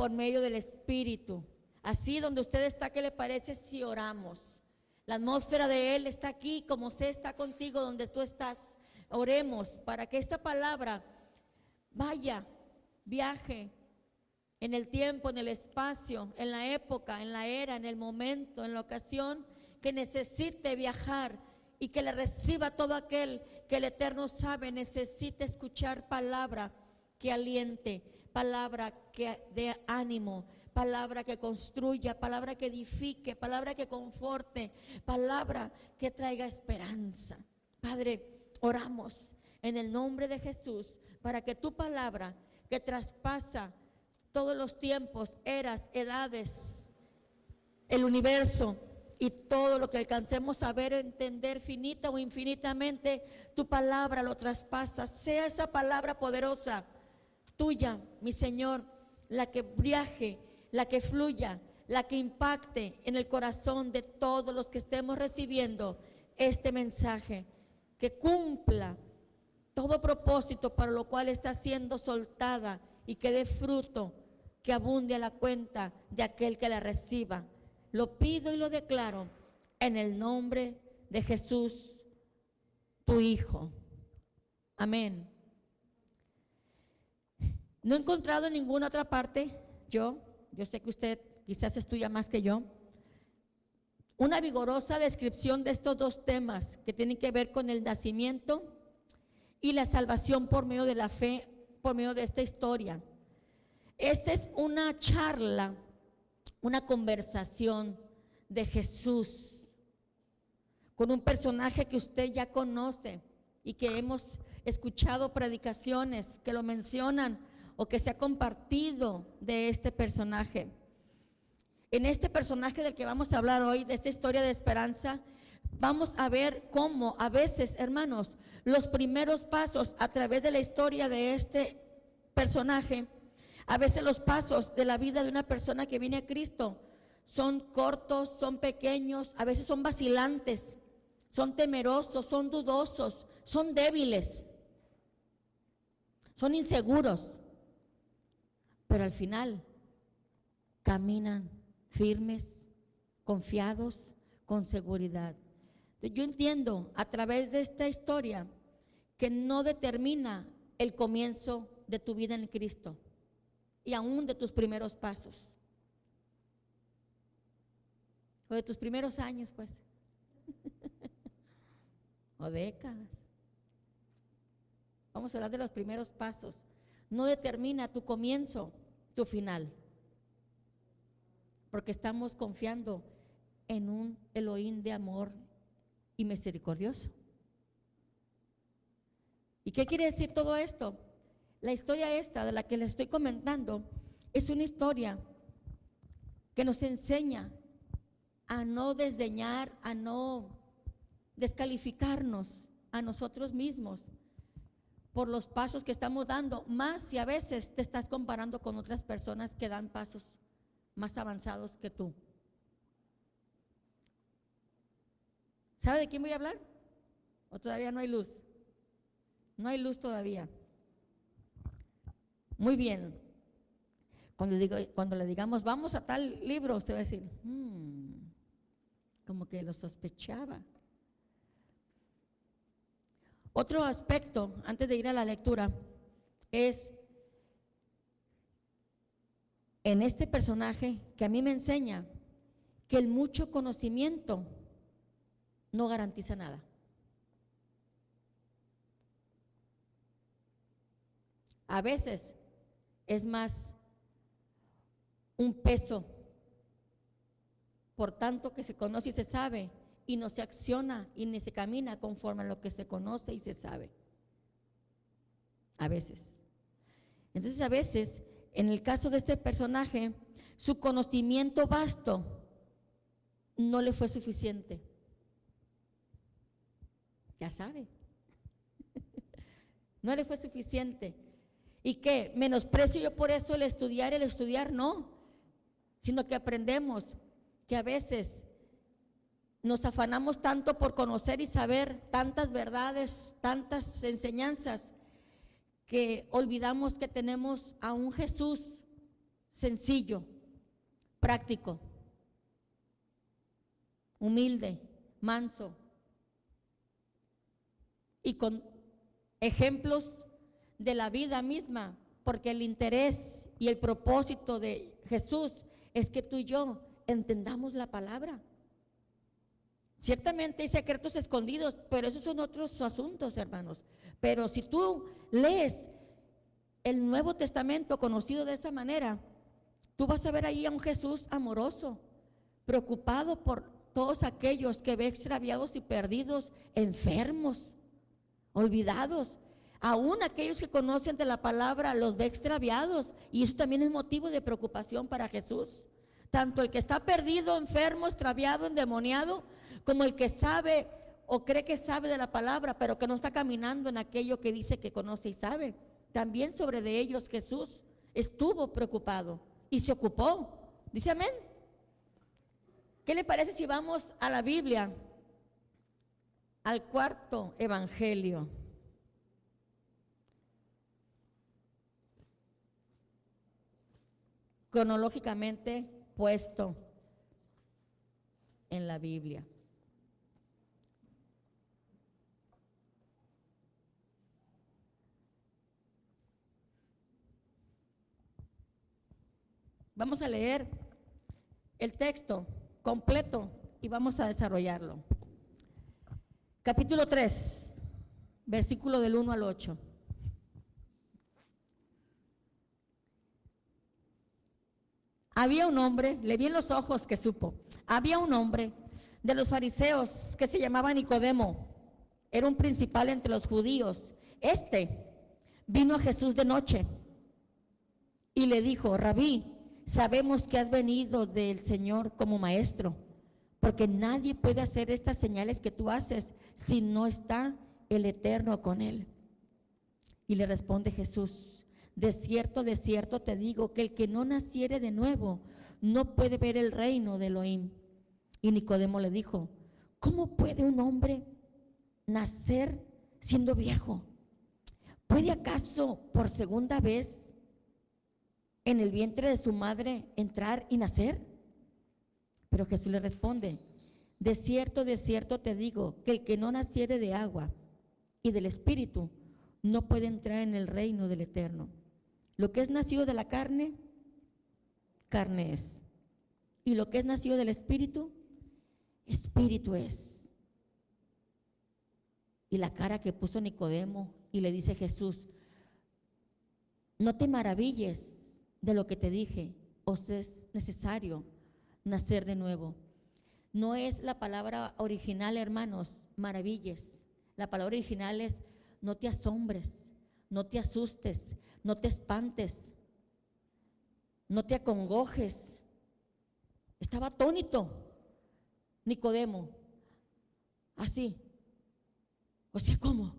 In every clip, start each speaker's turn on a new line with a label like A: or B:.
A: por medio del Espíritu. Así donde usted está, ¿qué le parece si oramos? La atmósfera de Él está aquí, como sé está contigo donde tú estás. Oremos para que esta palabra vaya, viaje en el tiempo, en el espacio, en la época, en la era, en el momento, en la ocasión que necesite viajar y que le reciba todo aquel que el Eterno sabe necesita escuchar palabra que aliente, palabra que dé ánimo, palabra que construya, palabra que edifique, palabra que conforte, palabra que traiga esperanza. Padre, oramos en el nombre de Jesús para que tu palabra que traspasa todos los tiempos, eras, edades, el universo y todo lo que alcancemos a ver, entender finita o infinitamente, tu palabra lo traspasa. Sea esa palabra poderosa tuya, mi Señor, la que viaje, la que fluya, la que impacte en el corazón de todos los que estemos recibiendo este mensaje, que cumpla todo propósito para lo cual está siendo soltada y que dé fruto, que abunde a la cuenta de aquel que la reciba. Lo pido y lo declaro en el nombre de Jesús, tu Hijo. Amén. No he encontrado en ninguna otra parte, yo sé que usted quizás estudia más que yo, una vigorosa descripción de estos dos temas que tienen que ver con el nacimiento y la salvación por medio de la fe, por medio de esta historia. Esta es una charla, una conversación de Jesús con un personaje que usted ya conoce y que hemos escuchado predicaciones que lo mencionan o que se ha compartido de este personaje. En este personaje del que vamos a hablar hoy, de esta historia de esperanza, vamos a ver cómo a veces, hermanos, los primeros pasos a través de la historia de este personaje, a veces los pasos de la vida de una persona que viene a Cristo son cortos, son pequeños, a veces son vacilantes, son temerosos, son dudosos, son débiles, son inseguros, pero al final caminan firmes, confiados, con seguridad. Yo entiendo a través de esta historia que no determina el comienzo de tu vida en Cristo y aún de tus primeros pasos o de tus primeros años, pues, o décadas. Vamos a hablar de los primeros pasos. No determina tu comienzo, tu final, porque estamos confiando en un Elohim de amor y misericordioso. ¿Y qué quiere decir todo esto? La historia esta de la que les estoy comentando es una historia que nos enseña a no desdeñar, a no descalificarnos a nosotros mismos por los pasos que estamos dando, más si a veces te estás comparando con otras personas que dan pasos más avanzados que tú. ¿Sabe de quién voy a hablar? ¿O todavía no hay luz? No hay luz todavía. Muy bien. Cuando le digamos, vamos a tal libro, usted va a decir, como que lo sospechaba. Otro aspecto, antes de ir a la lectura, es en este personaje que a mí me enseña que el mucho conocimiento no garantiza nada. A veces es más un peso por tanto que se conoce y se sabe, y no se acciona y ni se camina conforme a lo que se conoce y se sabe. A veces. Entonces, a veces, en el caso de este personaje, su conocimiento vasto no le fue suficiente. Ya sabe. No le fue suficiente. ¿Y qué? ¿Menosprecio yo por eso el estudiar? El estudiar no, sino que aprendemos que a veces nos afanamos tanto por conocer y saber tantas verdades, tantas enseñanzas, que olvidamos que tenemos a un Jesús sencillo, práctico, humilde, manso y con ejemplos de la vida misma, porque el interés y el propósito de Jesús es que tú y yo entendamos la palabra. Ciertamente hay secretos escondidos, pero esos son otros asuntos, hermanos. Pero si tú lees el Nuevo Testamento conocido de esa manera, tú vas a ver ahí a un Jesús amoroso, preocupado por todos aquellos que ve extraviados y perdidos, enfermos, olvidados. Aún aquellos que conocen de la palabra los ve extraviados, y eso también es motivo de preocupación para Jesús. Tanto el que está perdido, enfermo, extraviado, endemoniado, como el que sabe o cree que sabe de la palabra, pero que no está caminando en aquello que dice que conoce y sabe. También sobre de ellos Jesús estuvo preocupado y se ocupó. Dice amén. ¿Qué le parece si vamos a la Biblia, al cuarto evangelio? Cronológicamente puesto en la Biblia. Vamos a leer el texto completo y vamos a desarrollarlo. Capítulo 3, versículo del 1 al 8. Había un hombre, le vi en los ojos que supo, había un hombre de los fariseos que se llamaba Nicodemo, era un principal entre los judíos. Este vino a Jesús de noche y le dijo: Rabí, sabemos que has venido del Señor como maestro, porque nadie puede hacer estas señales que tú haces si no está el Eterno con él. Y le responde Jesús: de cierto te digo que el que no naciere de nuevo no puede ver el reino de Elohim. Y Nicodemo le dijo: ¿cómo puede un hombre nacer siendo viejo? ¿Puede acaso por segunda vez en el vientre de su madre entrar y nacer? Pero Jesús le responde: de cierto te digo que el que no naciere de agua y del Espíritu no puede entrar en el reino del Eterno. Lo que es nacido de la carne, carne es. Y lo que es nacido del Espíritu, Espíritu es. Y la cara que puso Nicodemo, y le dice Jesús: no te maravilles de lo que te dije, os es necesario nacer de nuevo. No es la palabra original, hermanos, maravilles. La palabra original es: no te asombres, no te asustes, no te espantes, no te acongojes. Estaba atónito Nicodemo, así. O sea, ¿cómo?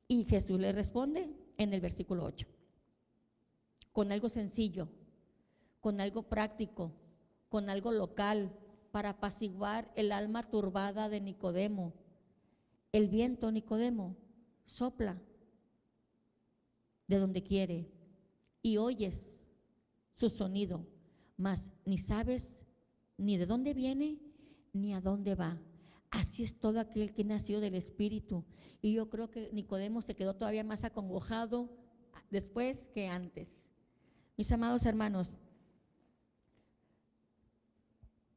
A: Y Jesús le responde en el versículo 8, con algo sencillo, con algo práctico, con algo local, para apaciguar el alma turbada de Nicodemo. El viento, Nicodemo, sopla de donde quiere y oyes su sonido, mas ni sabes ni de dónde viene ni a dónde va. Así es todo aquel que nació del Espíritu. Y yo creo que Nicodemo se quedó todavía más acongojado después que antes. Mis amados hermanos,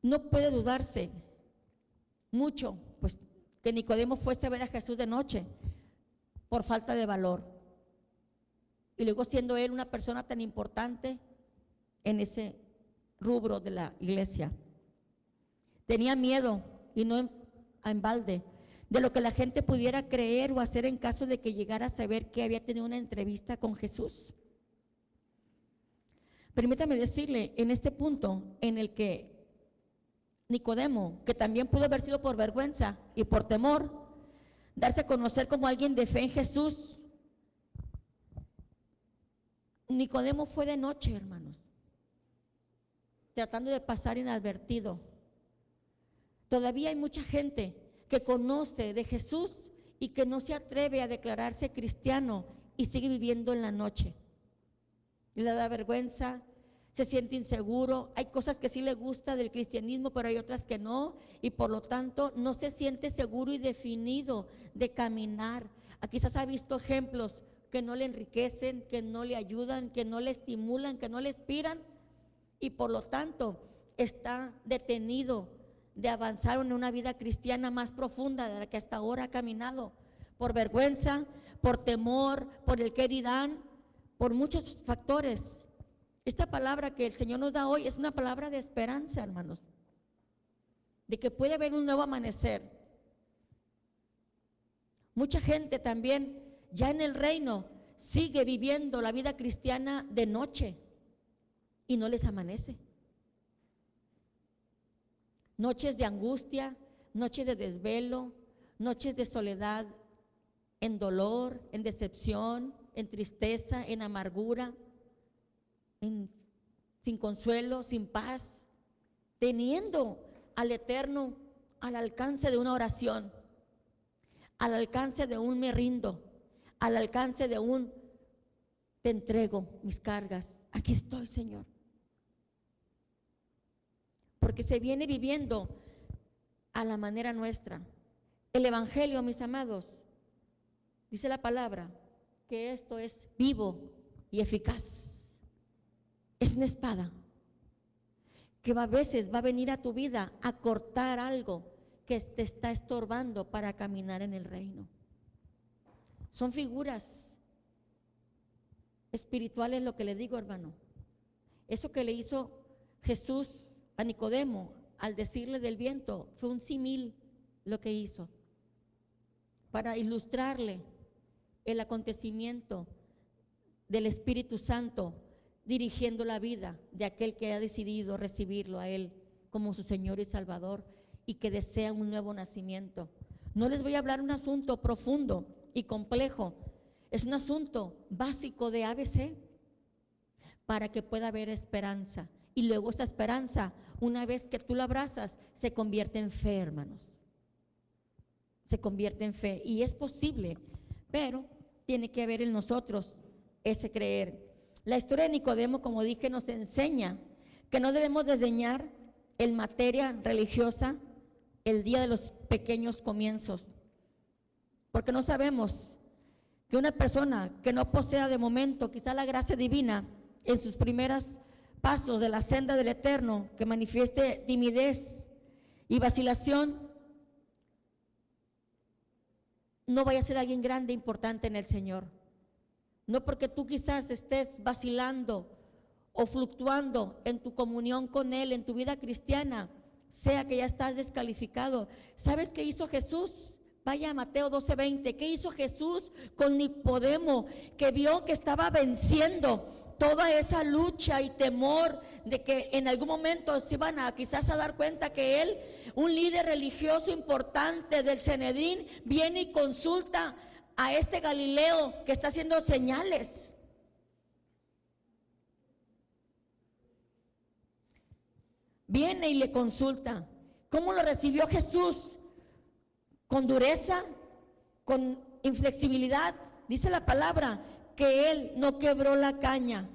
A: no puede dudarse mucho, pues, que Nicodemo fuese a ver a Jesús de noche por falta de valor. Y luego, siendo él una persona tan importante en ese rubro de la iglesia, tenía miedo, y no en balde, de lo que la gente pudiera creer o hacer en caso de que llegara a saber que había tenido una entrevista con Jesús. Permítame decirle, en este punto en el que Nicodemo, que también pudo haber sido por vergüenza y por temor, darse a conocer como alguien de fe en Jesús, Nicodemo fue de noche, hermanos, tratando de pasar inadvertido. Todavía hay mucha gente que conoce de Jesús y que no se atreve a declararse cristiano y sigue viviendo en la noche. Le da vergüenza, se siente inseguro, hay cosas que sí le gusta del cristianismo, pero hay otras que no, y por lo tanto no se siente seguro y definido de caminar. Quizás ha visto ejemplos que no le enriquecen, que no le ayudan, que no le estimulan, que no le inspiran, y por lo tanto está detenido de avanzar en una vida cristiana más profunda de la que hasta ahora ha caminado, por vergüenza, por temor, por el que dirán, por muchos factores. Esta palabra que el Señor nos da hoy es una palabra de esperanza, hermanos, de que puede haber un nuevo amanecer. Mucha gente también ya en el reino sigue viviendo la vida cristiana de noche y no les amanece. Noches de angustia, noches de desvelo, noches de soledad, en dolor, en decepción, en tristeza, en amargura, sin consuelo, sin paz, teniendo al Eterno al alcance de una oración, al alcance de un me rindo, al alcance de un te entrego mis cargas, aquí estoy, Señor. Porque se viene viviendo a la manera nuestra. El Evangelio, mis amados, dice la palabra que esto es vivo y eficaz. Es una espada que a veces va a venir a tu vida a cortar algo que te está estorbando para caminar en el reino. Son figuras espirituales lo que le digo, hermano. Eso que le hizo Jesús a Nicodemo al decirle del viento fue un símil lo que hizo para ilustrarle el acontecimiento del Espíritu Santo dirigiendo la vida de aquel que ha decidido recibirlo a Él como su Señor y Salvador y que desea un nuevo nacimiento. No les voy a hablar un asunto profundo y complejo, es un asunto básico de ABC para que pueda haber esperanza. Y luego esa esperanza, una vez que tú la abrazas, se convierte en fe, hermanos. Se convierte en fe y es posible, pero tiene que haber en nosotros ese creer. La historia de Nicodemo, como dije, nos enseña que no debemos desdeñar en materia religiosa el día de los pequeños comienzos, porque no sabemos que una persona que no posea de momento quizá la gracia divina en sus primeros pasos de la senda del Eterno, que manifieste timidez y vacilación, no vaya a ser alguien grande, importante en el Señor. No porque tú quizás estés vacilando o fluctuando en tu comunión con Él, en tu vida cristiana, sea que ya estás descalificado. ¿Sabes qué hizo Jesús? Vaya a Mateo 12:20. ¿Qué hizo Jesús con Nicodemo? Que vio que estaba venciendo toda esa lucha y temor de que en algún momento se iban a quizás a dar cuenta que él, un líder religioso importante del Sanedrín, viene y consulta a este Galileo que está haciendo señales. Viene y le consulta. ¿Cómo lo recibió Jesús? ¿Con dureza? ¿Con inflexibilidad? Dice la palabra que él no quebró la caña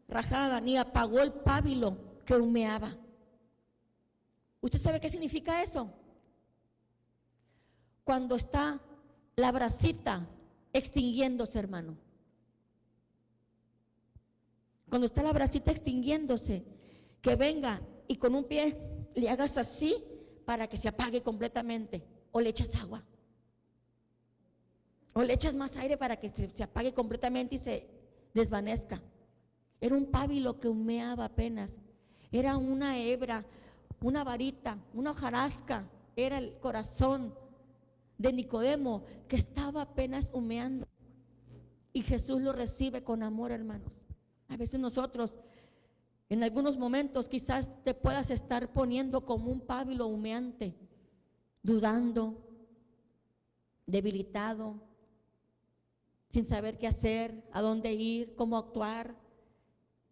A: rajada ni apagó el pábilo que humeaba. ¿Usted sabe qué significa eso? Cuando está la brasita extinguiéndose, hermano. Cuando está la brasita extinguiéndose, que venga y con un pie le hagas así para que se apague completamente, o le echas agua, o le echas más aire para que se apague completamente y se desvanezca. Era un pábilo que humeaba apenas, era una hebra, una varita, una hojarasca, era el corazón de Nicodemo que estaba apenas humeando, y Jesús lo recibe con amor, hermanos. A veces nosotros en algunos momentos quizás te puedas estar poniendo como un pábilo humeante, dudando, debilitado, sin saber qué hacer, a dónde ir, cómo actuar.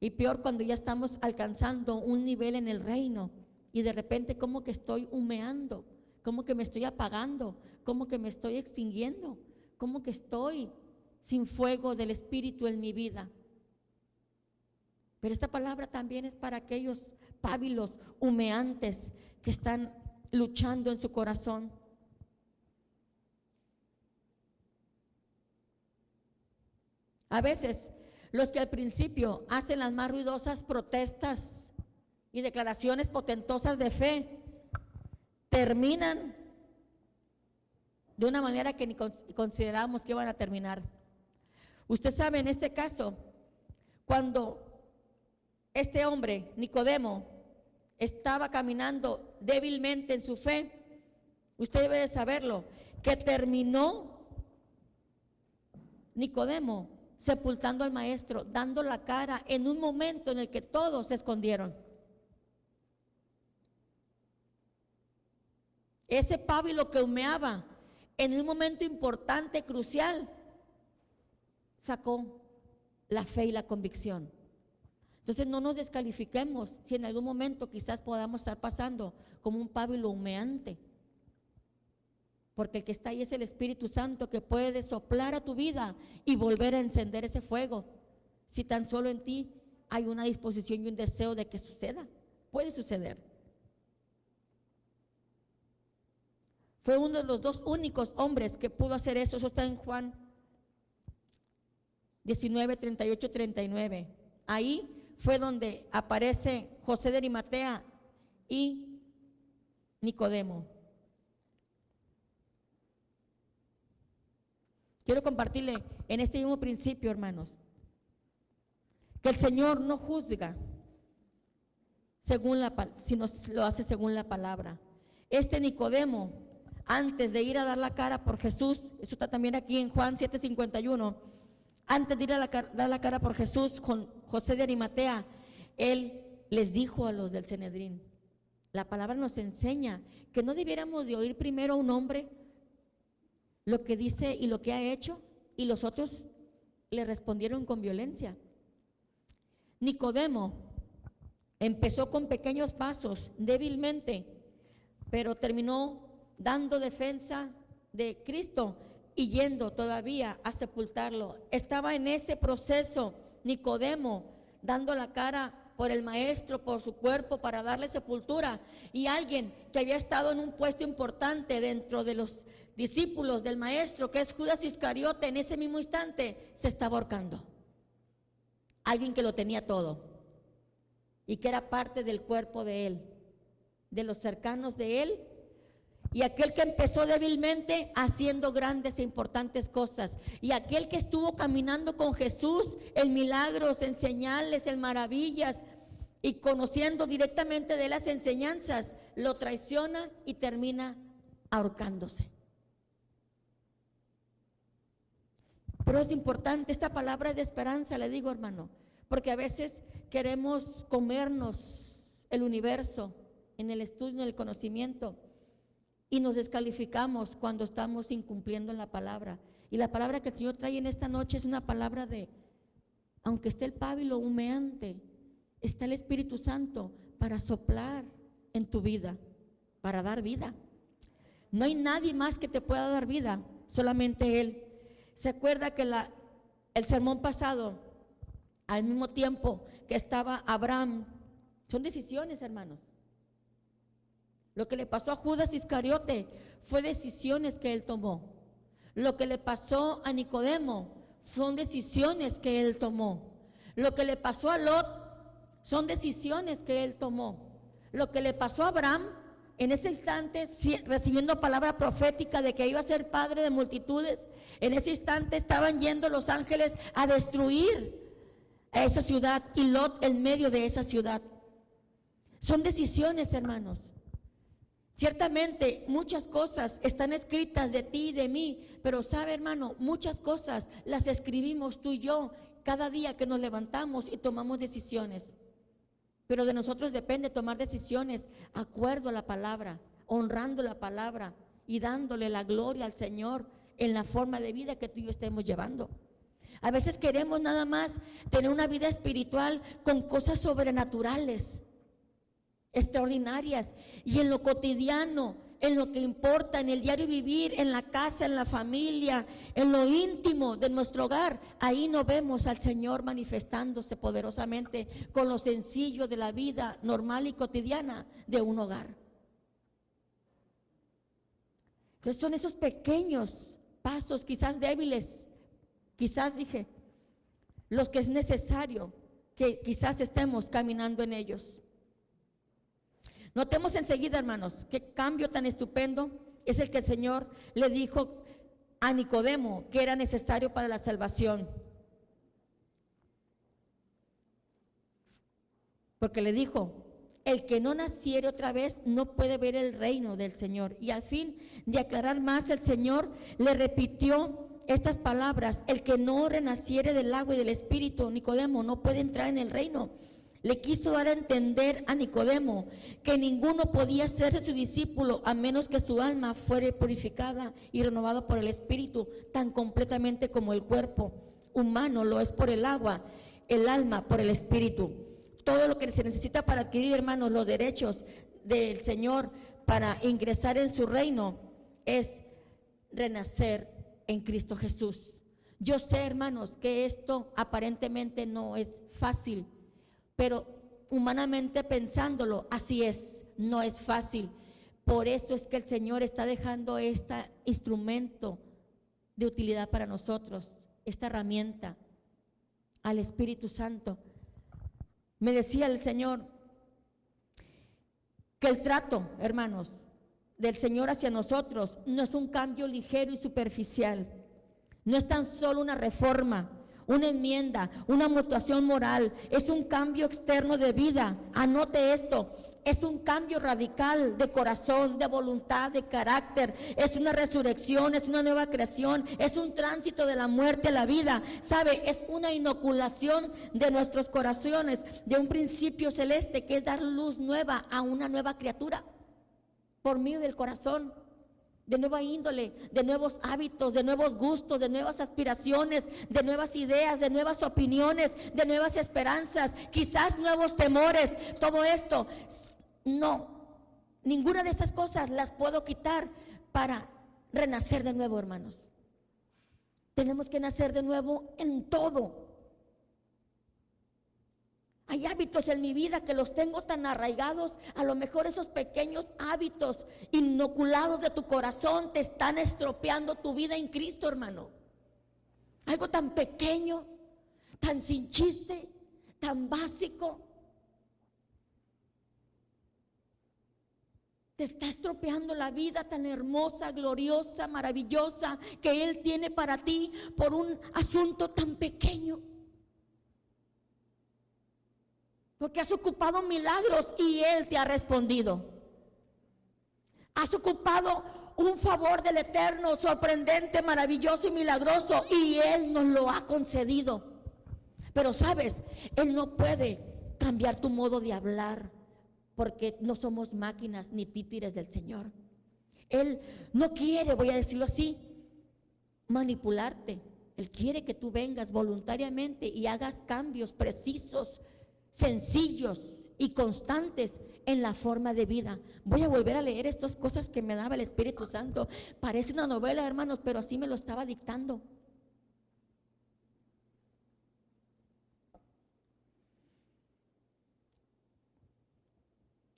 A: Y peor cuando ya estamos alcanzando un nivel en el reino y de repente como que estoy humeando, como que me estoy apagando, como que me estoy extinguiendo, como que estoy sin fuego del Espíritu en mi vida. Pero esta palabra también es para aquellos pábilos, humeantes, que están luchando en su corazón. A veces, los que al principio hacen las más ruidosas protestas y declaraciones potentosas de fe, terminan de una manera que ni consideramos que iban a terminar. Usted sabe, en este caso, cuando este hombre, Nicodemo, estaba caminando débilmente en su fe, usted debe de saberlo, que terminó Nicodemo sepultando al maestro, dando la cara en un momento en el que todos se escondieron. Ese pábilo que humeaba en un momento importante, crucial, sacó la fe y la convicción. Entonces no nos descalifiquemos si en algún momento quizás podamos estar pasando como un pábilo humeante, porque el que está ahí es el Espíritu Santo, que puede soplar a tu vida y volver a encender ese fuego, si tan solo en ti hay una disposición y un deseo de que suceda. Puede suceder. Fue uno de los dos únicos hombres que pudo hacer eso. Eso está en Juan 19, 38, 39. Ahí fue donde aparece José de Arimatea y Nicodemo. Quiero compartirle en este mismo principio, hermanos, que el Señor no juzga sino lo hace según la palabra. Este Nicodemo, antes de ir a dar la cara por Jesús, eso está también aquí en Juan 7:51, antes de ir a dar la cara por Jesús, con José de Arimatea, él les dijo a los del Sanedrín, la palabra nos enseña que no debiéramos de oír primero a un hombre lo que dice y lo que ha hecho, y los otros le respondieron con violencia. Nicodemo empezó con pequeños pasos, débilmente, pero terminó dando defensa de Cristo y yendo todavía a sepultarlo. Estaba en ese proceso Nicodemo, dando la cara por el maestro, por su cuerpo, para darle sepultura, y alguien que había estado en un puesto importante dentro de los discípulos del maestro, que es Judas Iscariote, en ese mismo instante se estaba ahorcando. Alguien que lo tenía todo y que era parte del cuerpo de él, de los cercanos de él, y aquel que empezó débilmente haciendo grandes e importantes cosas, y aquel que estuvo caminando con Jesús en milagros, en señales, en maravillas, y conociendo directamente de las enseñanzas, lo traiciona y termina ahorcándose. Pero es importante, esta palabra es de esperanza, le digo, hermano, porque a veces queremos comernos el universo en el estudio, en el conocimiento, y nos descalificamos cuando estamos incumpliendo en la palabra. Y la palabra que el Señor trae en esta noche es una palabra de, aunque esté el pábilo humeante, está el Espíritu Santo para soplar en tu vida, para dar vida. No hay nadie más que te pueda dar vida, solamente Él. ¿Se acuerda que el sermón pasado, al mismo tiempo que estaba Abraham? Son decisiones, hermanos. Lo que le pasó a Judas Iscariote fue decisiones que él tomó. Lo que le pasó a Nicodemo son decisiones que él tomó. Lo que le pasó a Lot son decisiones que él tomó. Lo que le pasó a Abraham en ese instante, recibiendo palabra profética de que iba a ser padre de multitudes, en ese instante estaban yendo los ángeles a destruir a esa ciudad, y Lot en medio de esa ciudad. Son decisiones, hermanos. Ciertamente muchas cosas están escritas de ti y de mí, pero sabe, hermano, muchas cosas las escribimos tú y yo cada día que nos levantamos y tomamos decisiones. Pero de nosotros depende tomar decisiones acuerdo a la palabra, honrando la palabra y dándole la gloria al Señor en la forma de vida que tú y yo estemos llevando. A veces queremos nada más tener una vida espiritual con cosas sobrenaturales, extraordinarias, y en lo cotidiano, en lo que importa, en el diario vivir, en la casa, en la familia, en lo íntimo de nuestro hogar, ahí no vemos al Señor manifestándose poderosamente con lo sencillo de la vida normal y cotidiana de un hogar. Entonces son esos pequeños pasos, quizás débiles, quizás dije, los que es necesario que quizás estemos caminando en ellos. Notemos enseguida, hermanos, qué cambio tan estupendo es el que el Señor le dijo a Nicodemo que era necesario para la salvación. Porque le dijo, el que no naciere otra vez no puede ver el reino del Señor. Y al fin de aclarar más, el Señor le repitió estas palabras: el que no renaciere del agua y del Espíritu, Nicodemo, no puede entrar en el reino. Le quiso dar a entender a Nicodemo que ninguno podía ser su discípulo a menos que su alma fuere purificada y renovada por el Espíritu, tan completamente como el cuerpo humano lo es por el agua, el alma por el Espíritu. Todo lo que se necesita para adquirir, hermanos, los derechos del Señor para ingresar en su reino es renacer en Cristo Jesús. Yo sé, hermanos, que esto aparentemente no es fácil, pero humanamente pensándolo, así es, no es fácil. Por eso es que el Señor está dejando este instrumento de utilidad para nosotros, esta herramienta, al Espíritu Santo. Me decía el Señor que el trato, hermanos, del Señor hacia nosotros no es un cambio ligero y superficial, no es tan solo una reforma, una enmienda, una mutuación moral, es un cambio externo de vida. Anote esto, es un cambio radical de corazón, de voluntad, de carácter, es una resurrección, es una nueva creación, es un tránsito de la muerte a la vida, ¿sabe? Es una inoculación de nuestros corazones de un principio celeste que es dar luz nueva a una nueva criatura por medio del corazón, de nueva índole, de nuevos hábitos, de nuevos gustos, de nuevas aspiraciones, de nuevas ideas, de nuevas opiniones, de nuevas esperanzas, quizás nuevos temores. Todo esto, no, ninguna de estas cosas las puedo quitar para renacer de nuevo, hermanos. Tenemos que nacer de nuevo en todo. Hay hábitos en mi vida que los tengo tan arraigados, a lo mejor esos pequeños hábitos inoculados de tu corazón te están estropeando tu vida en Cristo, hermano. Algo tan pequeño, tan sin chiste, tan básico, te está estropeando la vida tan hermosa, gloriosa, maravillosa que Él tiene para ti por un asunto tan pequeño. Porque has ocupado milagros y Él te ha respondido. Has ocupado un favor del Eterno, sorprendente, maravilloso y milagroso, y Él nos lo ha concedido. Pero sabes, Él no puede cambiar tu modo de hablar, porque no somos máquinas ni títeres del Señor. Él no quiere, voy a decirlo así, manipularte. Él quiere que tú vengas voluntariamente y hagas cambios precisos, sencillos y constantes en la forma de vida. Voy a volver a leer estas cosas que me daba el Espíritu Santo. Parece una novela, hermanos, pero así me lo estaba dictando.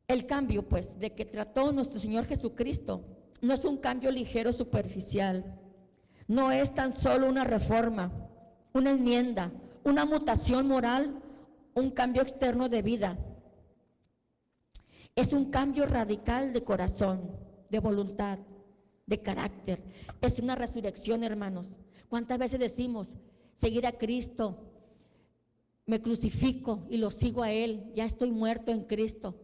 A: El cambio, pues, de que trató nuestro Señor Jesucristo no es un cambio ligero, superficial. No es tan solo una reforma, una enmienda, una mutación moral, un cambio externo de vida. Es un cambio radical de corazón, de voluntad, de carácter. Es una resurrección, hermanos. ¿Cuántas veces decimos, seguir a Cristo, me crucifico y lo sigo a Él, ya estoy muerto en Cristo?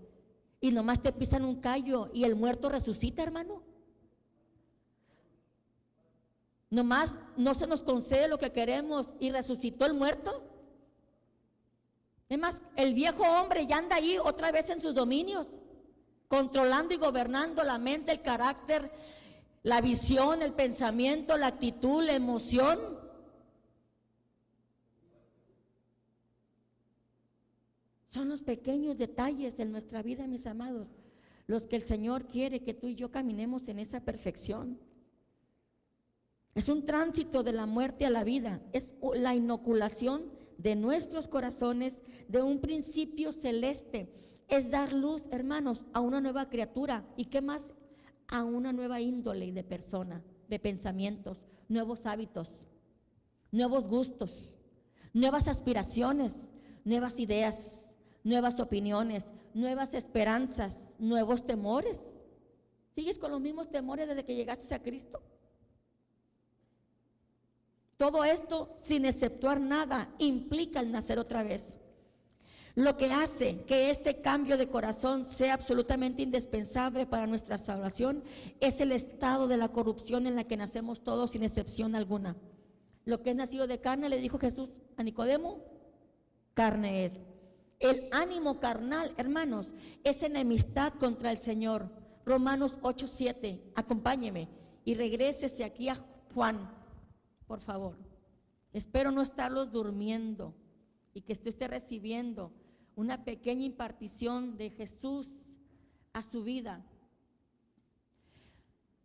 A: Y nomás te pisan un callo y el muerto resucita, hermano. Nomás no se nos concede lo que queremos y resucitó el muerto. Es más, el viejo hombre ya anda ahí otra vez en sus dominios, controlando y gobernando la mente, el carácter, la visión, el pensamiento, la actitud, la emoción. Son los pequeños detalles en nuestra vida, mis amados, los que el Señor quiere que tú y yo caminemos en esa perfección. Es un tránsito de la muerte a la vida, es la inoculación de nuestros corazones de un principio celeste, es dar luz, hermanos, a una nueva criatura. ¿Y qué más? A una nueva índole de persona, de pensamientos, nuevos hábitos, nuevos gustos, nuevas aspiraciones, nuevas ideas, nuevas opiniones, nuevas esperanzas, nuevos temores. ¿Sigues con los mismos temores desde que llegaste a Cristo? Todo esto, sin exceptuar nada, implica el nacer otra vez. Lo que hace que este cambio de corazón sea absolutamente indispensable para nuestra salvación es el estado de la corrupción en la que nacemos todos sin excepción alguna. Lo que es nacido de carne, le dijo Jesús a Nicodemo, carne es. El ánimo carnal, hermanos, es enemistad contra el Señor. Romanos 8:7, acompáñeme y regrésese aquí a Juan, por favor. Espero no estarlos durmiendo y que usted esté recibiendo una pequeña impartición de Jesús a su vida.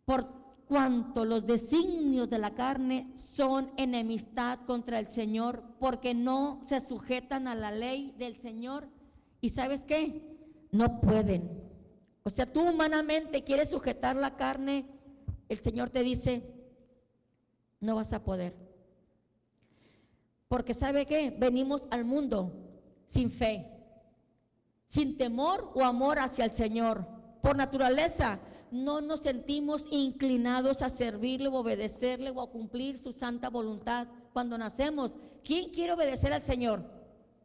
A: Por cuanto los designios de la carne son enemistad contra el Señor, porque no se sujetan a la ley del Señor. ¿Y sabes qué? No pueden. O sea, tú humanamente quieres sujetar la carne, el Señor te dice, no vas a poder. Porque ¿sabe qué? Venimos al mundo sin fe, sin temor o amor hacia el Señor. Por naturaleza no nos sentimos inclinados a servirle o obedecerle o a cumplir su santa voluntad. Cuando nacemos, ¿quién quiere obedecer al Señor?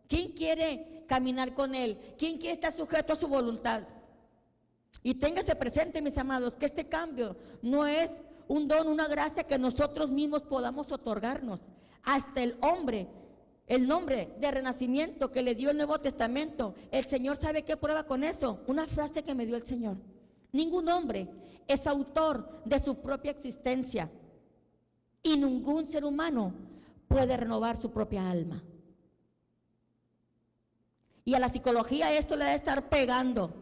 A: ¿Quién quiere caminar con Él? ¿Quién quiere estar sujeto a su voluntad? Y téngase presente, mis amados, que este cambio no es un don, una gracia que nosotros mismos podamos otorgarnos. Hasta el nombre de renacimiento que le dio el Nuevo Testamento, el Señor sabe qué prueba con eso. Una frase que me dio el Señor: ningún hombre es autor de su propia existencia y ningún ser humano puede renovar su propia alma. Y a la psicología esto le debe estar pegando,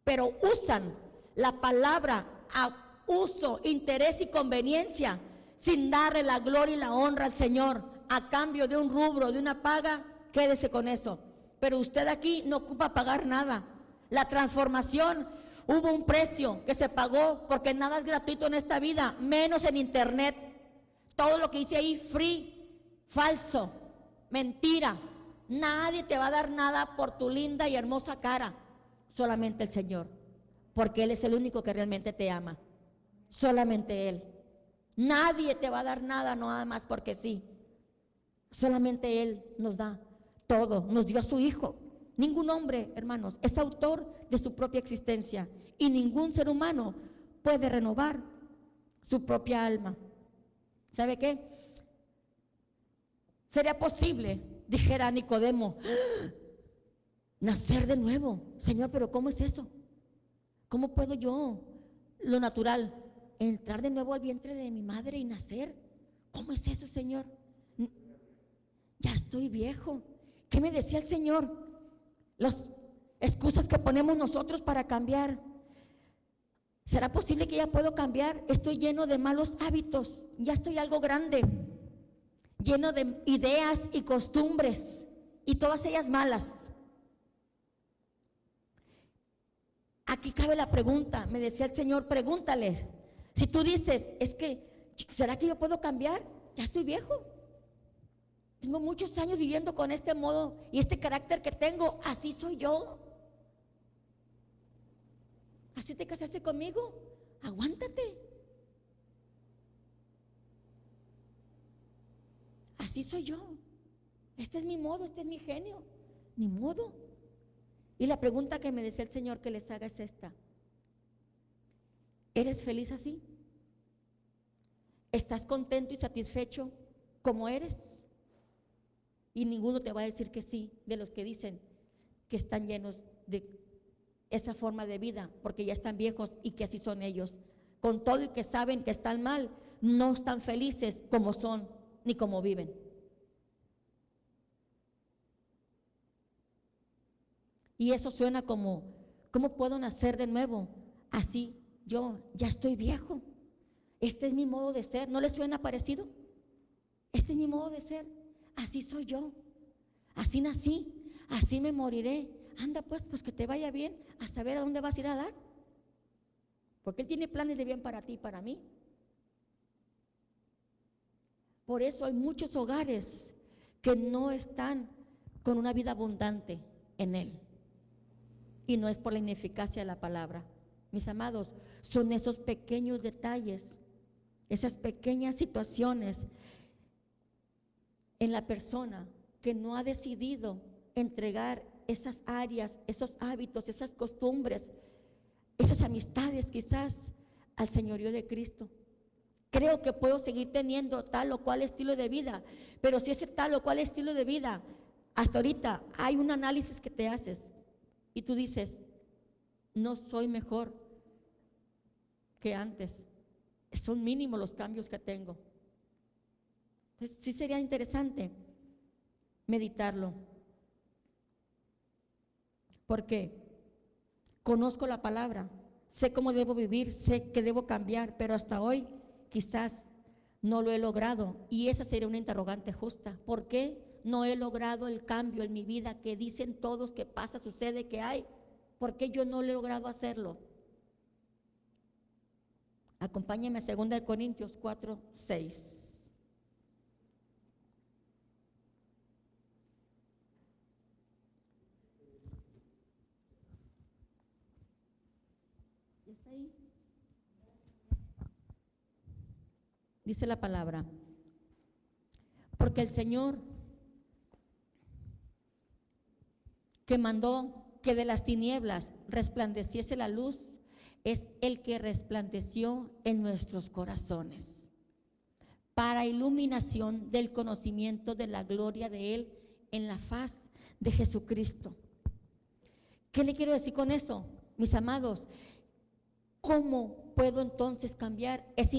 A: pero usan la palabra a uso, interés y conveniencia, sin darle la gloria y la honra al Señor, a cambio de un rubro, de una paga. Quédese con eso. Pero usted aquí no ocupa pagar nada. La transformación, hubo un precio que se pagó, porque nada es gratuito en esta vida, menos en internet. Todo lo que dice ahí, free, falso, mentira. Nadie te va a dar nada por tu linda y hermosa cara, solamente el Señor, porque Él es el único que realmente te ama, solamente Él. Nadie te va a dar nada, no nada más porque sí, solamente Él nos da todo, nos dio a su Hijo. Ningún hombre, hermanos, es autor de su propia existencia y ningún ser humano puede renovar su propia alma. ¿Sabe qué? ¿Sería posible, dijera Nicodemo, nacer de nuevo? Señor, pero ¿cómo es eso? ¿Cómo puedo yo, lo natural, entrar de nuevo al vientre de mi madre y nacer? ¿Cómo es eso, Señor? Ya estoy viejo. ¿Qué me decía el Señor? Las excusas que ponemos nosotros para cambiar. ¿Será posible que ya puedo cambiar? Estoy lleno de malos hábitos, ya estoy algo grande, lleno de ideas y costumbres, y todas ellas malas. Aquí cabe la pregunta, me decía el Señor, pregúntales. Si tú dices, es que, ¿será que yo puedo cambiar? Ya estoy viejo. Tengo muchos años viviendo con este modo y este carácter que tengo, así soy yo. ¿Así te casaste conmigo? Aguántate. Así soy yo. Este es mi modo, este es mi genio. Ni modo. Y la pregunta que me decía el Señor que les haga es esta: ¿eres feliz así? ¿Estás contento y satisfecho como eres? Y ninguno te va a decir que sí, de los que dicen que están llenos de esa forma de vida, porque ya están viejos y que así son ellos. Con todo y que saben que están mal, no están felices como son ni como viven. Y eso suena como ¿Cómo puedo nacer de nuevo? Así yo ya estoy viejo. Este es mi modo de ser. ¿No les suena parecido? Este es mi modo de ser. Así soy yo. Así nací. Así me moriré. Anda pues que te vaya bien, a saber a dónde vas a ir a dar. Porque Él tiene planes de bien para ti y para mí. Por eso hay muchos hogares que no están con una vida abundante en Él. Y no es por la ineficacia de la palabra. Mis amados, son esos pequeños detalles, esas pequeñas situaciones en la persona que no ha decidido entregar esas áreas, esos hábitos, esas costumbres, esas amistades quizás al señorío de Cristo. Creo que puedo seguir teniendo tal o cual estilo de vida, pero si ese tal o cual estilo de vida, hasta ahorita hay un análisis que te haces y tú dices, no soy mejor que antes, son mínimos los cambios que tengo. Entonces sí sería interesante meditarlo, porque conozco la palabra, sé cómo debo vivir, sé que debo cambiar, pero hasta hoy quizás no lo he logrado, y esa sería una interrogante justa. ¿Por qué no he logrado el cambio en mi vida que dicen todos que pasa, sucede, que hay? ¿Por qué yo no he logrado hacerlo? Acompáñenme a 2 Corintios 4:6. ¿Está ahí? Dice la palabra, porque el Señor que mandó que de las tinieblas resplandeciese la luz, es el que resplandeció en nuestros corazones, para iluminación del conocimiento de la gloria de Él en la faz de Jesucristo. ¿Qué le quiero decir con eso, mis amados? ¿Cómo puedo entonces cambiar? Es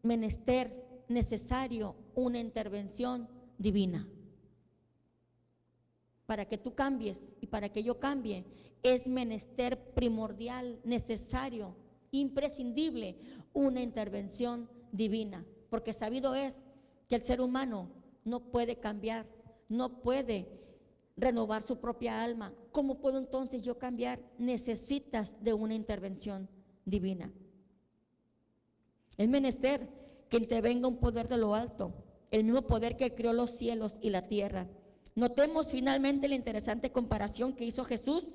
A: menester necesario una intervención divina. Para que tú cambies y para que yo cambie, es menester primordial, necesario, imprescindible, una intervención divina. Porque sabido es que el ser humano no puede cambiar, no puede renovar su propia alma. ¿Cómo puedo entonces yo cambiar? Necesitas de una intervención divina. Es menester que intervenga un poder de lo alto, el mismo poder que creó los cielos y la tierra. Notemos finalmente la interesante comparación que hizo Jesús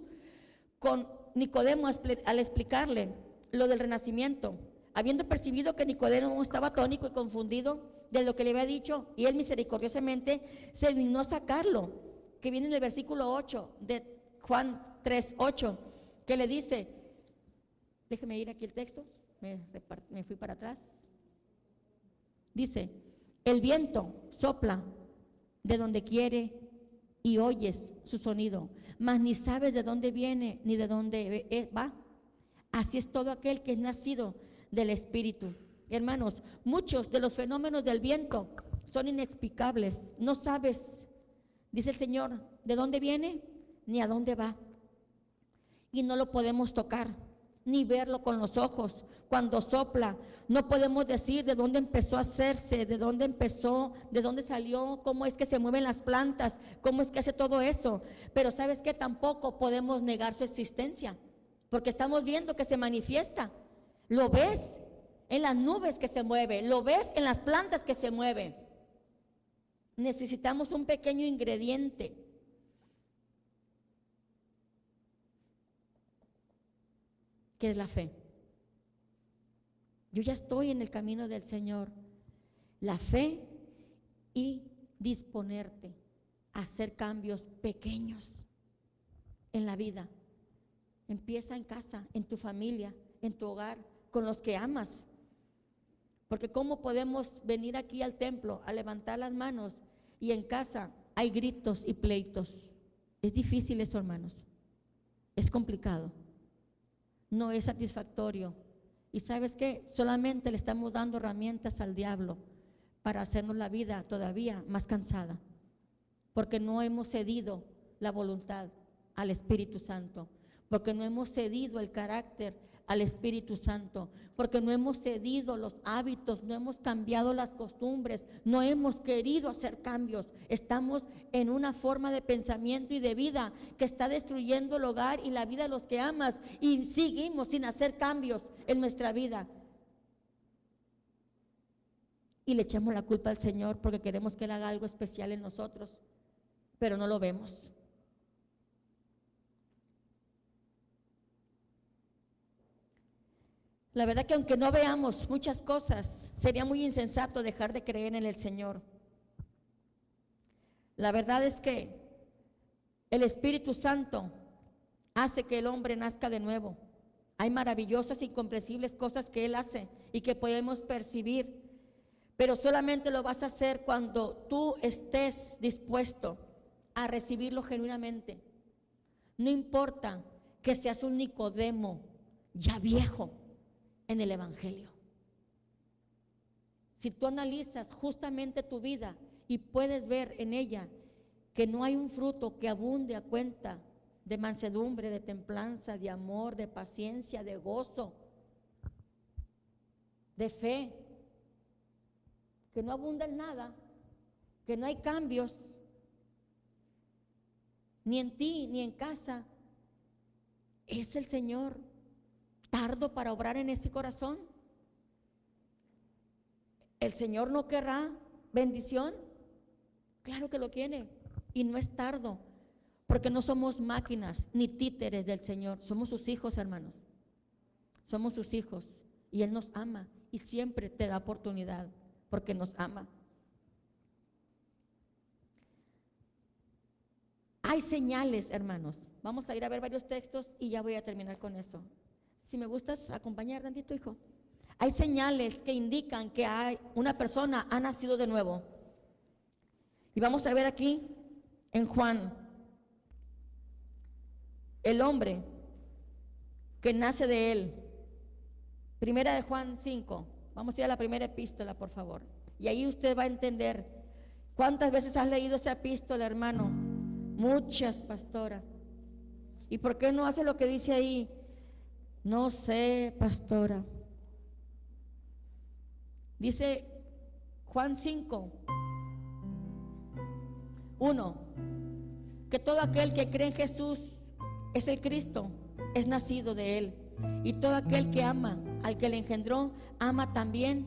A: con Nicodemo al explicarle lo del renacimiento. Habiendo percibido que Nicodemo estaba atónito y confundido de lo que le había dicho, y él misericordiosamente se dignó sacarlo, que viene en el versículo 8 de Juan 3:8, que le dice, déjeme ir aquí el texto, me fui para atrás. Dice, el viento sopla de donde quiere y oyes su sonido, mas ni sabes de dónde viene ni de dónde va. Así es todo aquel que es nacido del Espíritu. Hermanos, muchos de los fenómenos del viento son inexplicables. No sabes, dice el Señor, de dónde viene ni a dónde va. Y no lo podemos tocar, ni verlo con los ojos. Cuando sopla, no podemos decir de dónde empezó a hacerse, de dónde empezó, de dónde salió, cómo es que se mueven las plantas, cómo es que hace todo eso. Pero ¿sabes qué? Tampoco podemos negar su existencia, porque estamos viendo que se manifiesta. Lo ves en las nubes que se mueve, lo ves en las plantas que se mueven. Necesitamos un pequeño ingrediente. ¿Qué es la fe? Yo ya estoy en el camino del Señor. La fe y disponerte a hacer cambios pequeños en la vida. Empieza en casa, en tu familia, en tu hogar, con los que amas. Porque ¿cómo podemos venir aquí al templo a levantar las manos y en casa hay gritos y pleitos? Es difícil eso, hermanos. Es complicado. No es satisfactorio. Y ¿sabes qué? Solamente le estamos dando herramientas al diablo para hacernos la vida todavía más cansada, porque no hemos cedido la voluntad al Espíritu Santo, porque no hemos cedido el carácter al Espíritu Santo, porque no hemos cedido los hábitos, no hemos cambiado las costumbres, no hemos querido hacer cambios. Estamos en una forma de pensamiento y de vida que está destruyendo el hogar y la vida de los que amas, y seguimos sin hacer cambios en nuestra vida. Y le echamos la culpa al Señor porque queremos que Él haga algo especial en nosotros, pero no lo vemos. La verdad que aunque no veamos muchas cosas, sería muy insensato dejar de creer en el Señor. La verdad es que el Espíritu Santo hace que el hombre nazca de nuevo. Hay maravillosas e incomprensibles cosas que Él hace y que podemos percibir, pero solamente lo vas a hacer cuando tú estés dispuesto a recibirlo genuinamente. No importa que seas un Nicodemo ya viejo en el Evangelio. Si tú analizas justamente tu vida y puedes ver en ella que no hay un fruto que abunde a cuenta de mansedumbre, de templanza, de amor, de paciencia, de gozo, de fe, que no abunda en nada, que no hay cambios, ni en ti, ni en casa, es el Señor tardo para obrar en ese corazón. ¿El Señor no querrá bendición? Claro que lo quiere, y no es tardo, porque no somos máquinas ni títeres del Señor, somos sus hijos, hermanos. Somos sus hijos, y Él nos ama, y siempre te da oportunidad, porque nos ama. Hay señales, hermanos. Vamos a ir a ver varios textos y ya voy a terminar con eso. Si me gustas acompañar tantito, hijo. Hay señales que indican que una persona ha nacido de nuevo. Y vamos a ver aquí en Juan, el hombre que nace de Él. Primera de Juan 5. Vamos a ir a la primera epístola, por favor. Y ahí usted va a entender. ¿Cuántas veces has leído esa epístola, hermano? Muchas, pastora. ¿Y por qué no hace lo que dice ahí? No sé, pastora. Dice Juan 5, 1, que todo aquel que cree en Jesús es el Cristo, es nacido de Él. Y todo aquel que ama al que le engendró, ama también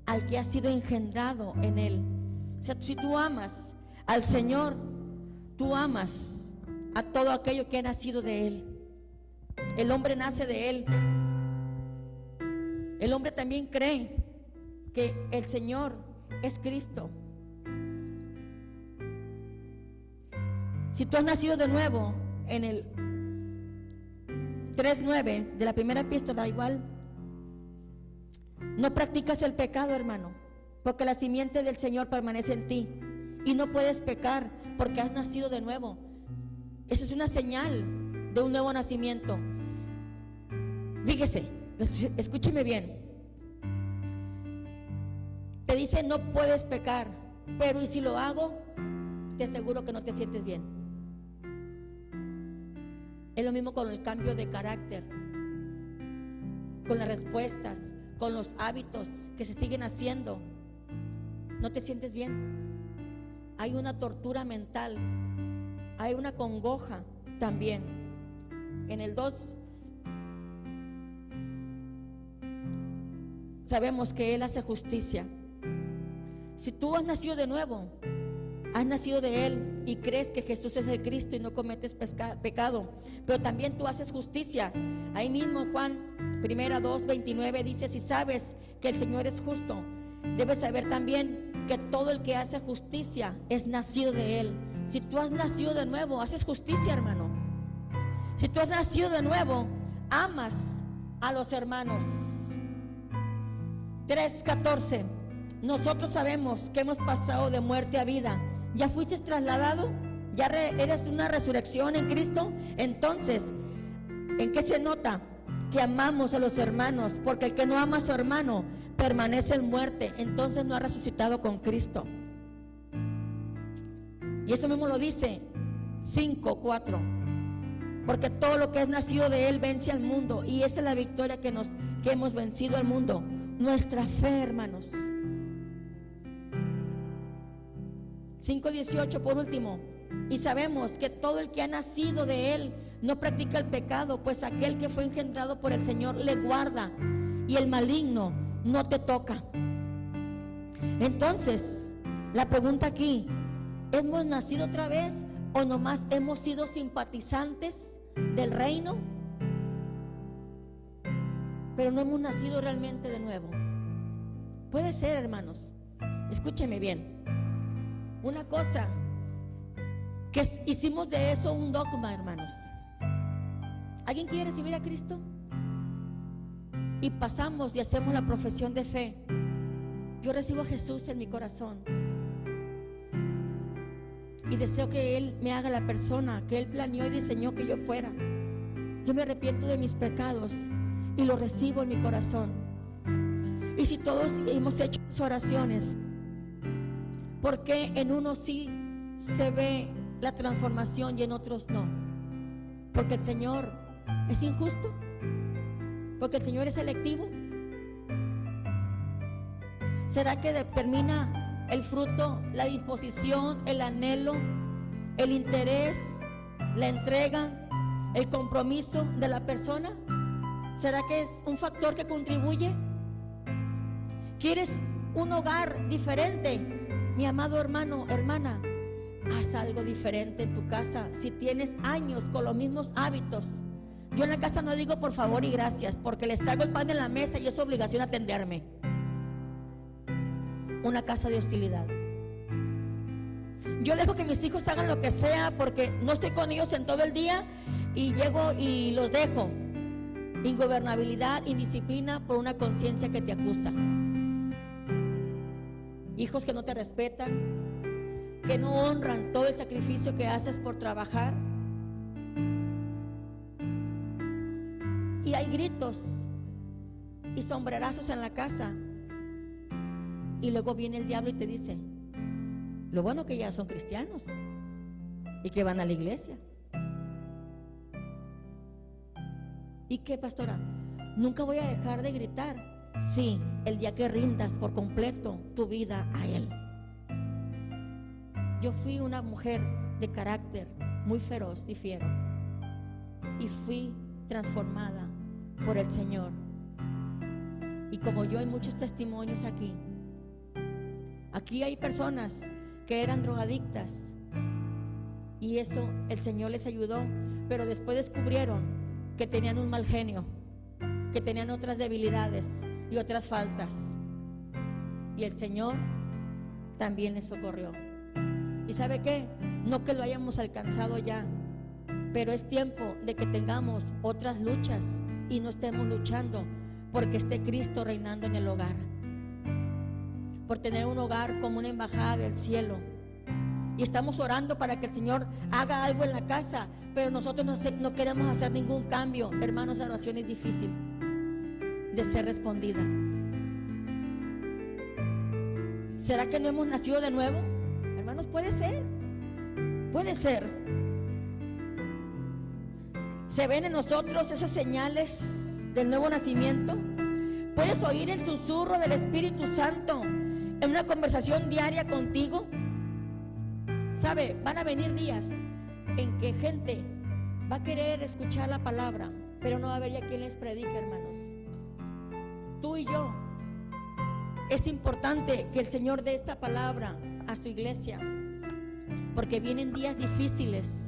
A: al que ha sido engendrado en Él. O sea, si tú amas al Señor, tú amas a todo aquello que ha nacido de Él. El hombre nace de Él. El hombre también cree que el Señor es Cristo. Si tú has nacido de nuevo, en el 3:9 de la primera epístola, igual, no practicas el pecado, hermano, porque la simiente del Señor permanece en ti, y no puedes pecar porque has nacido de nuevo. Esa es una señal de un nuevo nacimiento. Fíjese, escúcheme bien. Te dice no puedes pecar, pero ¿y si lo hago? Te aseguro que no te sientes bien. Es lo mismo con el cambio de carácter, con las respuestas, con los hábitos que se siguen haciendo. No te sientes bien. Hay una tortura mental, hay una congoja también. En el 2 sabemos que Él hace justicia. Si tú has nacido de nuevo, has nacido de Él y crees que Jesús es el Cristo y no cometes pecado, pero también tú haces justicia. Ahí mismo Juan 2:29 dice: si sabes que el Señor es justo, debes saber también que todo el que hace justicia es nacido de Él. Si tú has nacido de nuevo, haces justicia, hermano. Si tú has nacido de nuevo, amas a los hermanos. 3:14. Nosotros sabemos que hemos pasado de muerte a vida. ¿Ya fuiste trasladado? ¿Ya eres una resurrección en Cristo? Entonces, ¿en qué se nota que amamos a los hermanos? Porque el que no ama a su hermano permanece en muerte, entonces no ha resucitado con Cristo. Y eso mismo lo dice 5:4. porque todo lo que es nacido de Él vence al mundo, y esta es la victoria que hemos vencido al mundo, nuestra fe, hermanos. 5:18 por último. Y sabemos que todo el que ha nacido de Él no practica el pecado, pues aquel que fue engendrado por el Señor le guarda, y el maligno no te toca. Entonces, la pregunta aquí: ¿hemos nacido otra vez o nomás hemos sido simpatizantes del reino, pero no hemos nacido realmente de nuevo? Puede ser, hermanos, escúcheme bien. Una cosa que hicimos de eso un dogma, hermanos. ¿Alguien quiere recibir a Cristo? Y pasamos y hacemos la profesión de fe: yo recibo a Jesús en mi corazón y deseo que Él me haga la persona que Él planeó y diseñó que yo fuera. Yo me arrepiento de mis pecados y lo recibo en mi corazón. Y si todos hemos hecho esas oraciones, ¿por qué en unos sí se ve la transformación y en otros no? ¿Porque el Señor es injusto? ¿Porque el Señor es selectivo? ¿Será que determina el fruto, la disposición, el anhelo, el interés, la entrega, el compromiso de la persona? ¿Será que es un factor que contribuye? ¿Quieres un hogar diferente? Mi amado hermano, hermana, haz algo diferente en tu casa. Si tienes años con los mismos hábitos, yo en la casa no digo por favor y gracias, porque les traigo el pan en la mesa y es obligación atenderme. Una casa de hostilidad. Yo dejo que mis hijos hagan lo que sea porque no estoy con ellos en todo el día, y llego y los dejo. Ingobernabilidad, indisciplina por una conciencia que te acusa. Hijos que no te respetan, que no honran todo el sacrificio que haces por trabajar. Y hay gritos y sombrerazos en la casa. Y luego viene el diablo y te dice: lo bueno que ya son cristianos y que van a la iglesia. ¿Y qué, pastora? Nunca voy a dejar de gritar. Sí, el día que rindas por completo tu vida a Él. Yo fui una mujer de carácter muy feroz y fiero, y fui transformada por el Señor. Y como yo, hay muchos testimonios aquí. Aquí hay personas que eran drogadictas y eso el Señor les ayudó, pero después descubrieron que tenían un mal genio, que tenían otras debilidades y otras faltas, y el Señor también les socorrió. ¿Y sabe qué? No que lo hayamos alcanzado ya, pero es tiempo de que tengamos otras luchas y no estemos luchando porque esté Cristo reinando en el hogar, por tener un hogar como una embajada del cielo. Y estamos orando para que el Señor haga algo en la casa, pero nosotros no queremos hacer ningún cambio. Hermanos, la oración es difícil de ser respondida. ¿Será que no hemos nacido de nuevo? Hermanos, puede ser. Puede ser. ¿Se ven en nosotros esas señales del nuevo nacimiento? ¿Puedes oír el susurro del Espíritu Santo en una conversación diaria contigo? ¿Sabe? Van a venir días en que gente va a querer escuchar la palabra, pero no va a haber ya quien les predique, hermanos. Tú y yo, es importante que el Señor dé esta palabra a su iglesia, porque vienen días difíciles,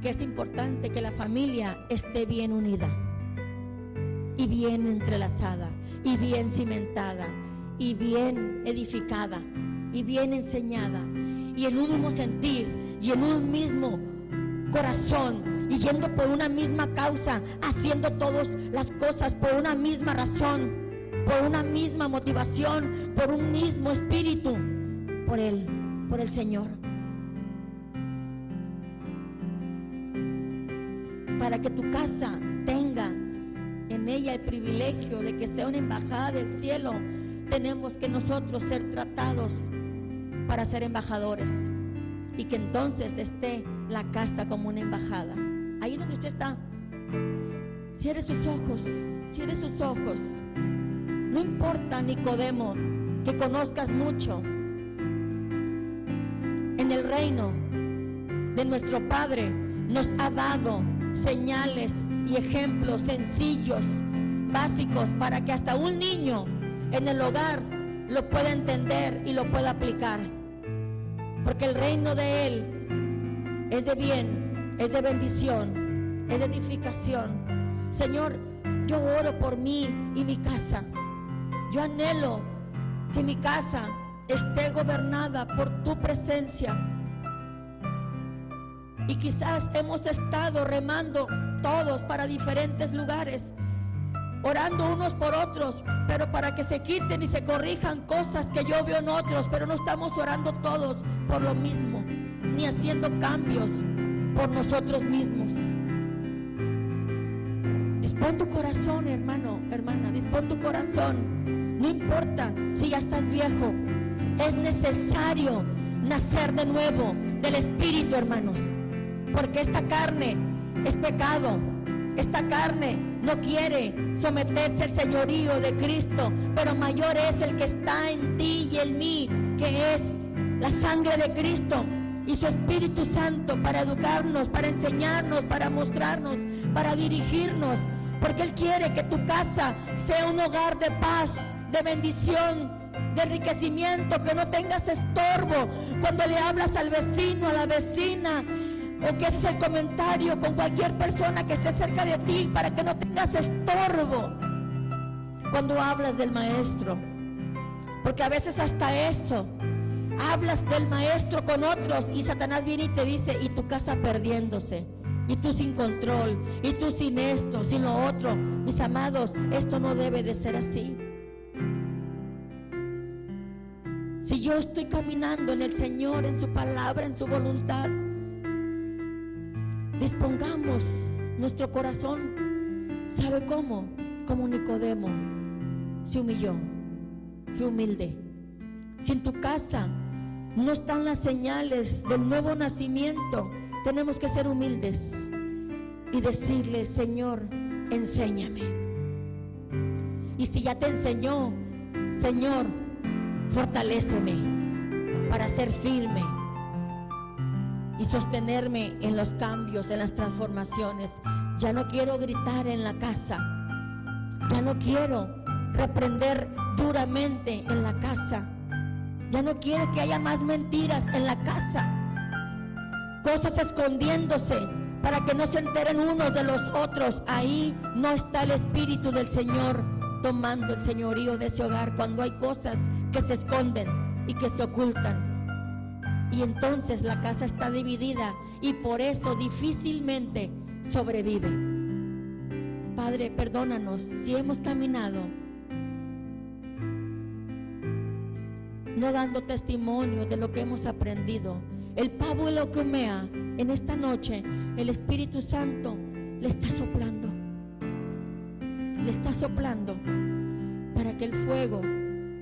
A: que es importante que la familia esté bien unida y bien entrelazada y bien cimentada y bien edificada y bien enseñada, y en un mismo sentir y en un mismo corazón, y yendo por una misma causa, haciendo todas las cosas por una misma razón, por una misma motivación, por un mismo espíritu, por el Señor, para que tu casa tenga en ella el privilegio de que sea una embajada del cielo. Tenemos que nosotros ser tratados para ser embajadores, y que entonces esté la casa como una embajada ahí donde usted está, cierre sus ojos, cierre sus ojos. No importa, Nicodemo, que conozcas mucho. En el reino de nuestro Padre nos ha dado señales y ejemplos sencillos, básicos, para que hasta un niño en el hogar lo pueda entender y lo pueda aplicar. Porque el reino de Él es de bien, es de bendición, es de edificación. Señor, yo oro por mí y mi casa. Yo anhelo que mi casa esté gobernada por tu presencia. Y quizás hemos estado remando todos para diferentes lugares, orando unos por otros, pero para que se quiten y se corrijan cosas que yo veo en otros, pero no estamos orando todos por lo mismo, ni haciendo cambios por nosotros mismos. Dispón tu corazón, hermano, hermana, dispón tu corazón. No importa si ya estás viejo, es necesario nacer de nuevo del Espíritu, hermanos, porque esta carne es pecado. Esta carne no quiere someterse al señorío de Cristo, pero mayor es el que está en ti y en mí, que es la sangre de Cristo y su Espíritu Santo, para educarnos, para enseñarnos, para mostrarnos, para dirigirnos, porque Él quiere que tu casa sea un hogar de paz, de bendición, de enriquecimiento, que no tengas estorbo cuando le hablas al vecino, a la vecina, o que haces el comentario con cualquier persona que esté cerca de ti, para que no tengas estorbo cuando hablas del maestro. Porque a veces hasta eso, hablas del maestro con otros y Satanás viene y te dice, y tu casa perdiéndose, y tú sin control, y tú sin esto, sin lo otro. Mis amados, esto no debe de ser así. Si yo estoy caminando en el Señor, en su palabra, en su voluntad, dispongamos nuestro corazón. ¿Sabe cómo? Como Nicodemo se humilló, fue humilde. Si en tu casa no están las señales del nuevo nacimiento, tenemos que ser humildes y decirle, Señor, enséñame. Y si ya te enseñó, Señor, fortaléceme para ser firme y sostenerme en los cambios, en las transformaciones. Ya no quiero gritar en la casa, ya no quiero reprender duramente en la casa, ya no quiero que haya más mentiras en la casa, cosas escondiéndose para que no se enteren unos de los otros. Ahí no está el Espíritu del Señor tomando el señorío de ese hogar, cuando hay cosas que se esconden y que se ocultan. Y entonces la casa está dividida y por eso difícilmente sobrevive. Padre, perdónanos si hemos caminado no dando testimonio de lo que hemos aprendido. El pavo y la ocumea, en esta noche el Espíritu Santo le está soplando para que el fuego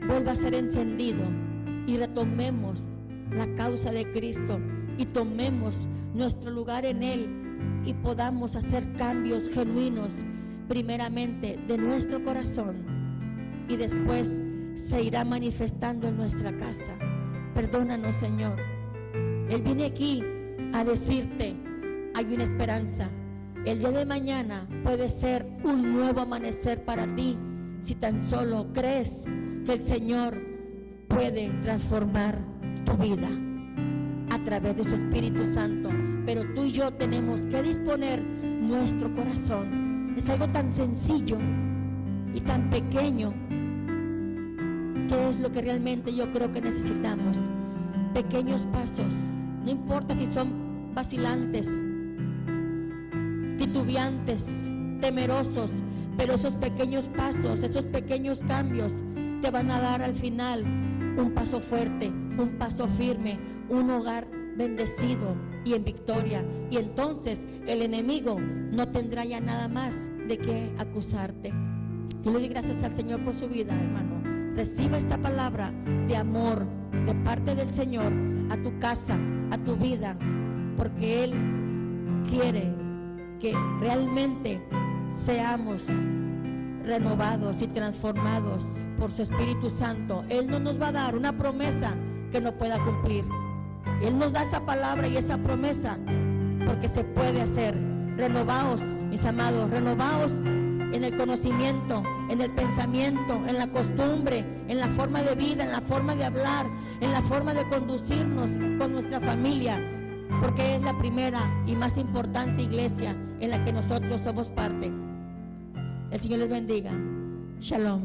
A: vuelva a ser encendido y retomemos la causa de Cristo y tomemos nuestro lugar en Él y podamos hacer cambios genuinos, primeramente de nuestro corazón, y después se irá manifestando en nuestra casa. Perdónanos, Señor. Él viene aquí a decirte, hay una esperanza. El día de mañana puede ser un nuevo amanecer para ti, si tan solo crees que el Señor puede transformar tu vida a través de su Espíritu Santo. Pero tú y yo tenemos que disponer nuestro corazón. Es algo tan sencillo y tan pequeño, que es lo que realmente yo creo que necesitamos. Pequeños pasos, no importa si son vacilantes, titubeantes, temerosos, pero esos pequeños pasos, esos pequeños cambios te van a dar al final un paso fuerte, un paso firme, un hogar bendecido y en victoria. Y entonces el enemigo no tendrá ya nada más de qué acusarte. Yo le doy gracias al Señor por su vida, hermano. Reciba esta palabra de amor de parte del Señor a tu casa, a tu vida, porque Él quiere que realmente seamos renovados y transformados por su Espíritu Santo. Él no nos va a dar una promesa que no pueda cumplir. Él nos da esa palabra y esa promesa porque se puede hacer. Renovaos, mis amados, renovaos en el conocimiento, en el pensamiento, en la costumbre, en la forma de vida, en la forma de hablar, en la forma de conducirnos con nuestra familia, porque es la primera y más importante iglesia en la que nosotros somos parte. El Señor les bendiga. Shalom.